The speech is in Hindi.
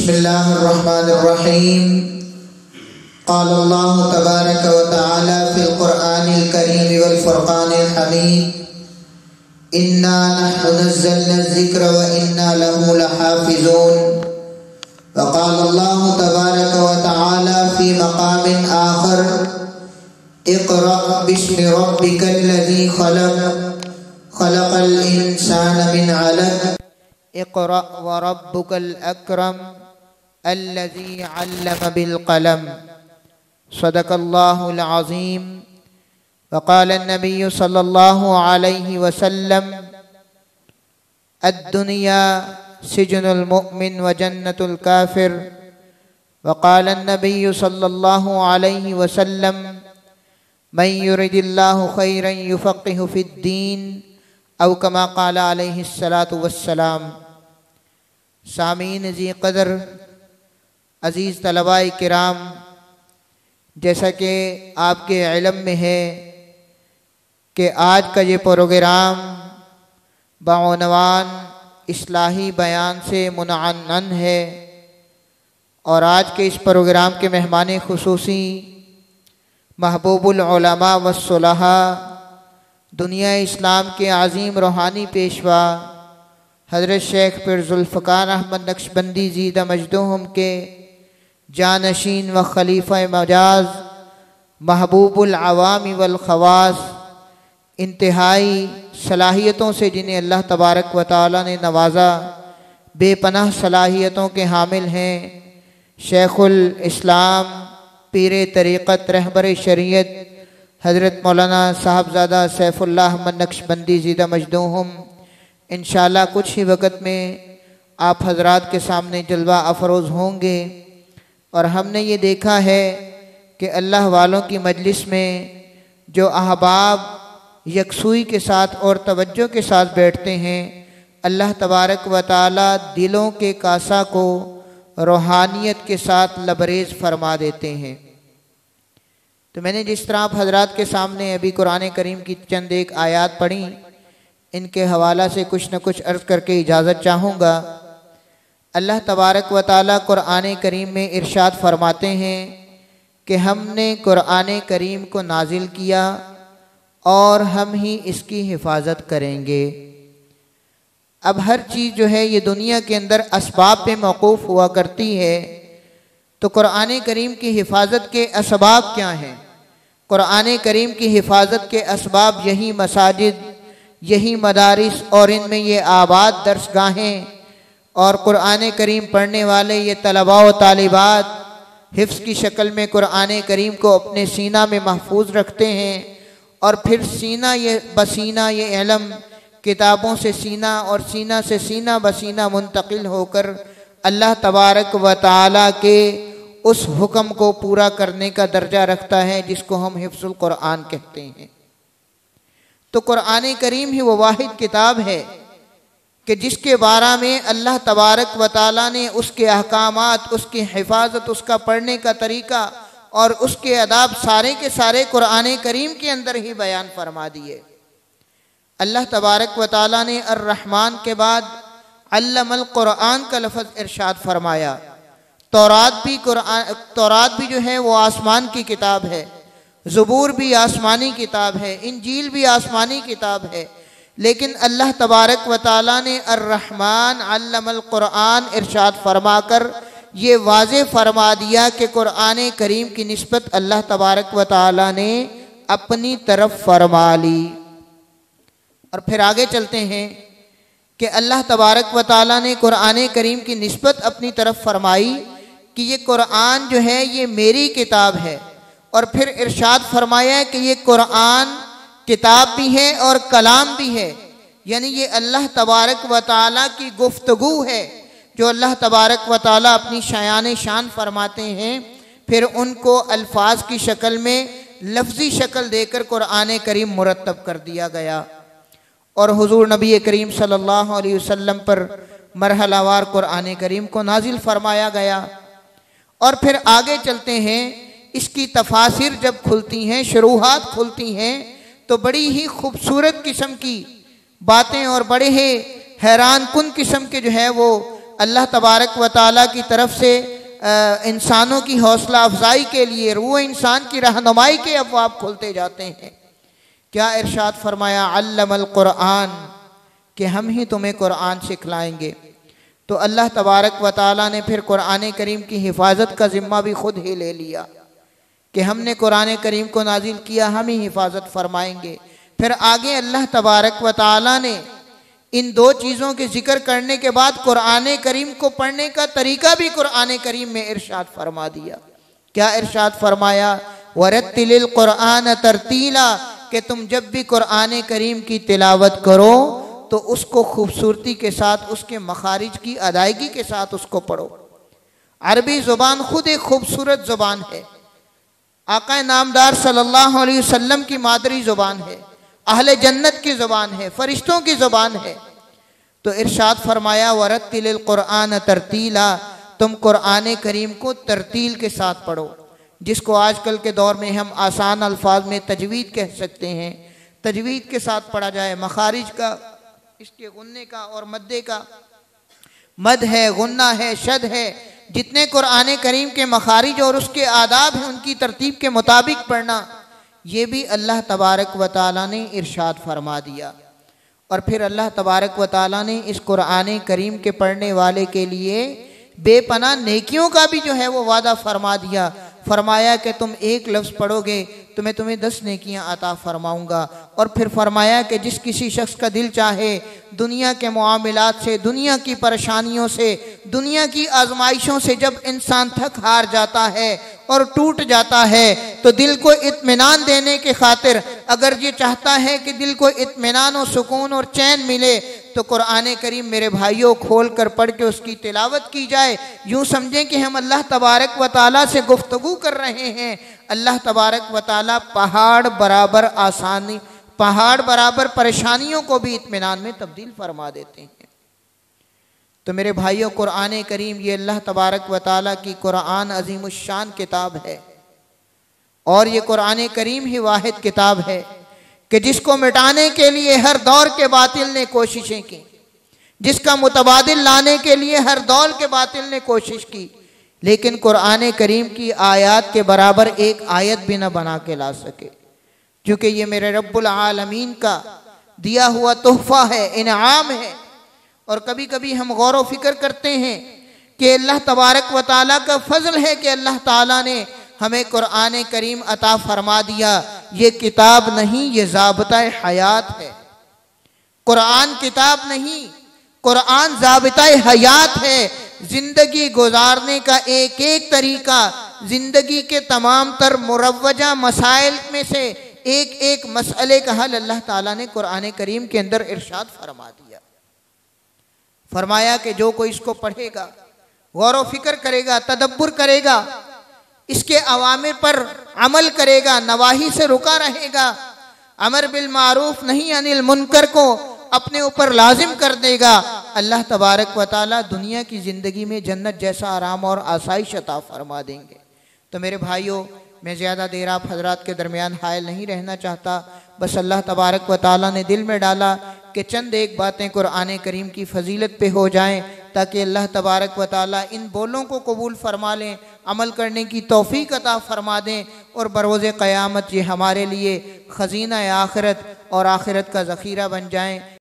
बिस्मिल्लाहिर्रहमानिर्रहीम। क़ाल अल्लाहु तबारक व तआला फ़िल क़ुरआनिल करीम वल फ़ुरक़ानिल हमीद, इन्ना नहनु नज़्ज़लना ज़िक्र व इन्ना लहु लहाफ़िज़ून। व क़ाल अल्लाहु तबारक व तआला फ़ी मक़ामिन आख़र, इक़रा बिस्मि रब्बिकल्लज़ी ख़लक़, ख़लक़ल इंसान मिन अलक़, इक़रा व रब्बुकल अकरम अल्लज़ी अल्लम बिल क़लम। सदक़ल्लाहुल अज़ीम। वक़ाल नबी सल्लल्लाहु अलैहि वसल्लम, अद्दुनिया सिजनुल मुमिन व जन्नतुल काफिर। वक़ाल नबी सल्लल्लाहु अलैहि वसल्लम, मन युरिदिल्लाहु खैरन युफ़क़्क़िहु फ़िद्दीन, औ कमा क़ाल अलैहिस्सलातु वस्सलाम। सामीन ज़ी क़दर, अज़ीज़ तलबाए किराम, जैसा कि आपके इल्म में है कि आज का ये प्रोग्राम बउनवान इस्लाही बयान से मुनअन्न है और आज के इस प्रोग्राम के मेहमान खुसूसी महबूबुल उलमा व सुलहा, दुनिया इस्लाम के अज़ीम रूहानी पेशवा हज़रत शेख पीर ज़ुल्फ़िकार अहमद नक्शबंदी ज़ीदा मजदूहुम के जानशीन व खलीफ़ा मजाज महबूबुल अवामी वल ख़वास, इंतहाई सलाहियतों से जिन्हें अल्लाह तबारक व तआला ने नवाजा, बेपनाह सलाहियतों के हामिल हैं, शेखुल इस्लाम पीर तरीक़त रहबर शरीयत हज़रत मौलाना साहबज़ादा सैफ़ुल्लाह अहमद नक्शबंदी ज़ीदा मजदूहुम इंशाअल्लाह कुछ ही वक़्त में आप हज़रात के सामने जलवा अफरोज़ होंगे। और हमने ये देखा है कि अल्लाह वालों की मजलिस में जो अहबाब यकसुई के साथ और तवज्जो के साथ बैठते हैं, अल्लाह तबारक व तआला दिलों के कासा को रूहानियत के साथ लबरेज़ फरमा देते हैं। तो मैंने जिस तरह आप हज़रात के सामने अभी कुरान करीम की चंद एक आयात पढ़ी, इनके हवाला से कुछ न कुछ अर्ज़ करके इजाज़त चाहूँगा। अल्लाह तबारक व तआला कुरान करीम में इरशाद फरमाते हैं कि हमने कुरान करीम को नाजिल किया और हम ही इसकी हिफाजत करेंगे। अब हर चीज़ जो है ये दुनिया के अंदर असबाब पे मौकूफ़ हुआ करती है, तो कुरान करीम की हिफाजत के असबाब क्या हैं? कुरान करीम की हिफाजत के असबाब यही मसाजिद, यही मदारिस और इनमें ये आबाद दर्सगाहें और कुरान करीम पढ़ने वाले ये तलबा व तालिबात हिफ्ज़ की शक्ल में कुरान करीम को अपने सीना में महफूज रखते हैं और फिर सीना ये बसीना ये इल्म किताबों से सीना और सीना से सीना बसीना मुंतकिल होकर अल्लाह तबारक व तआला के उस हुक्म को पूरा करने का दर्जा रखता है जिसको हम हिफ्ज़ुल कुरान कहते हैं। तो कुरान करीम ही वो वाहिद किताब है कि जिसके बारे में अल्लाह तबारक व तआला ने उसके अहकामात, उसकी हिफाजत, उसका पढ़ने का तरीका और उसके अदाब सारे के सारे कुरान करीम के अंदर ही बयान फरमा दिए। अल्लाह तबारक व तआला ने अर्रहमान के बाद अल्लमल कुरान का लफ्ज़ इरशाद फरमाया। तौरात भी जो है वो आसमान की किताब है, ज़बूर भी आसमानी किताब है, इंजील भी आसमानी किताब है, लेकिन अल्लाह तबारक व तआला ने अर्रहमान अल्लमल कुरान इरशाद फरमाकर ये वाज़े फरमा दिया कि कुरान करीम की निस्बत अल्लाह तबारक व तआला ने अपनी तरफ फरमा ली। और फिर आगे चलते हैं कि अल्लाह तबारक व तआला ने कुरान करीम की निस्बत अपनी तरफ फरमाई कि ये कुरान जो है ये मेरी किताब है, और फिर इरशाद फरमाया कि ये कुरान किताब भी है और कलाम भी है, यानी ये अल्लाह तबारक व तआला की गुफ्तगू है जो अल्लाह तबारक व तआला अपनी शायान शान फरमाते हैं, फिर उनको अल्फाज की शक्ल में लफ्ज़ी शक्ल देकर कुरान करीम मुरतब कर दिया गया और हुजूर नबी करीम सल्लल्लाहु अलैहि वसल्लम पर मरहलावार कुरान करीम को नाजिल फरमाया गया। और फिर आगे चलते हैं, इसकी तफासिर जब खुलती हैं, शुरूहात खुलती हैं, तो बड़ी ही खूबसूरत किस्म की बातें और बड़े ही हैरान कुन किस्म के जो है वो अल्लाह तबारक व ताला की तरफ से इंसानों की हौसला अफजाई के लिए, रूह इंसान की रहनुमाई के अबवाब खुलते जाते हैं। क्या इरशाद फरमाया, अल्लमल कुरान, कि हम ही तुम्हें कुरान सिखलाएंगे। तो अल्लाह तबारक व ताला ने फिर कुरान करीम की हिफाजत का ज़िम्मा भी खुद ही ले लिया कि हमने कुरान करीम को नाजिल किया, हम ही हिफाजत फरमाएंगे। फिर आगे अल्लाह तबारक व ताला ने इन दो चीज़ों के जिक्र करने के बाद कुरान करीम को पढ़ने का तरीका भी कुरान करीम में इरशाद फरमा दिया। क्या इरशाद फरमाया, वरत्तिलिल कुरान तरतीला, कि तुम जब भी कुरान करीम की तिलावत करो तो उसको खूबसूरती के साथ, उसके मखारिज की अदायगी के साथ उसको पढ़ो। अरबी ज़ुबान खुद एक खूबसूरत ज़ुबान है, आका नामदार सल्लल्लाहु अलैहि वसल्लम की मादरी ज़ुबान है, अहले जन्नत की ज़ुबान है, फरिश्तों की ज़ुबान है। तो इरशाद फरमाया, वरत्तिलिल कुरान तरतीला, तुम कुरान करीम को तरतील के साथ पढ़ो, जिसको आजकल के दौर में हम आसान अल्फाज में तजवीद कह सकते हैं। तजवीद के साथ पढ़ा जाए, मखारिज का, इसके गुन्ने का और मद्दे का, मद है, गुन्ना है, शद है, जितने कुरान करीम के मखारिज और उसके आदाब हैं उनकी तरतीब के मुताबिक पढ़ना, ये भी अल्लाह तबारक व ताला ने इरशाद फरमा दिया। और फिर अल्लाह तबारक व ताला ने इस कुरान करीम के पढ़ने वाले के लिए बेपनाह नेकियों का भी जो है वो वादा फरमा दिया। फरमाया कि तुम एक लफ्ज़ पढ़ोगे तो मैं तुम्हें 10 नेकियां अता फरमाऊंगा। और फिर फरमाया कि जिस किसी शख्स का दिल चाहे दुनिया के मामलात से, दुनिया की परेशानियों से, दुनिया की आजमाइशों से जब इंसान थक हार जाता है और टूट जाता है, तो दिल को इत्मीनान देने के खातिर, अगर ये चाहता है कि दिल को इत्मीनान और सुकून और चैन मिले, तो कुरान करीम मेरे भाइयों खोल कर पढ़ के उसकी तिलावत की जाए। यूँ समझें कि हम अल्लाह तबारक व ताला से गुफ्तगू कर रहे हैं। अल्लाह तबारक व ताला पहाड़ बराबर आसानी, पहाड़ बराबर परेशानियों को भी इत्मीनान में तब्दील फरमा देते हैं। तो मेरे भाइयों, कुरान करीम ये अल्लाह तबारक व ताला की कुरान अजीमुश्शान किताब है, और ये कुरान करीम ही वाहिद किताब है कि जिसको मिटाने के लिए हर दौर के बातिल ने कोशिशें की, जिसका मुतबादिल लाने के लिए हर दौर के बातिल ने कोशिश की, लेकिन कुरान करीम की आयत के बराबर एक आयत भी न बना के ला सके। क्योंकि ये मेरे रब्बुल आलमीन का दिया हुआ तोहफा है, इनाम है। और कभी कभी हम गौर व फिक्र करते हैं कि अल्लाह तबारक व ताला का फजल है कि अल्लाह ताला ने हमें कुरान करीम अता फरमा दिया। ये किताब नहीं, ये ज़ाबिता हयात है। कुरान किताब नहीं, कुरान ज़ाबिता हयात है। जिंदगी गुजारने का एक एक तरीका, जिंदगी के तमाम तर मुरव्वजा मसाइल में से एक एक मसले का हल अल्लाह ताला ने कुरान करीम के अंदर इरशाद फरमा दिया। फरमाया कि जो कोई इसको पढ़ेगा, गौर व फिक्र करेगा, तदब्बुर करेगा, इसके अवामिर पर अमल करेगा, नवाही से रुका रहेगा, अमर बिल मारूफ नहीं अनिल मुनकर को अपने ऊपर लाजिम कर देगा, अल्लाह तबारक व ताला दुनिया की ज़िंदगी में जन्नत जैसा आराम और आसाइश अता फरमा देंगे। तो मेरे भाइयों, मैं ज़्यादा देर आप हजरात के दरमियान हायल नहीं रहना चाहता। बस अल्लाह तबारक व ताला ने दिल में डाला कि चंद एक बातें कुरान करीम की फजीलत पे हो जाएं, ताकि अल्लाह तबारक व ताला इन बोलों को कबूल फरमा लें, अमल करने की तौफीक अता फरमा दें, और बरोज़ क़यामत ये हमारे लिए ख़ज़ीना आखिरत और आखिरत का ज़ख़ीरा बन जाएं।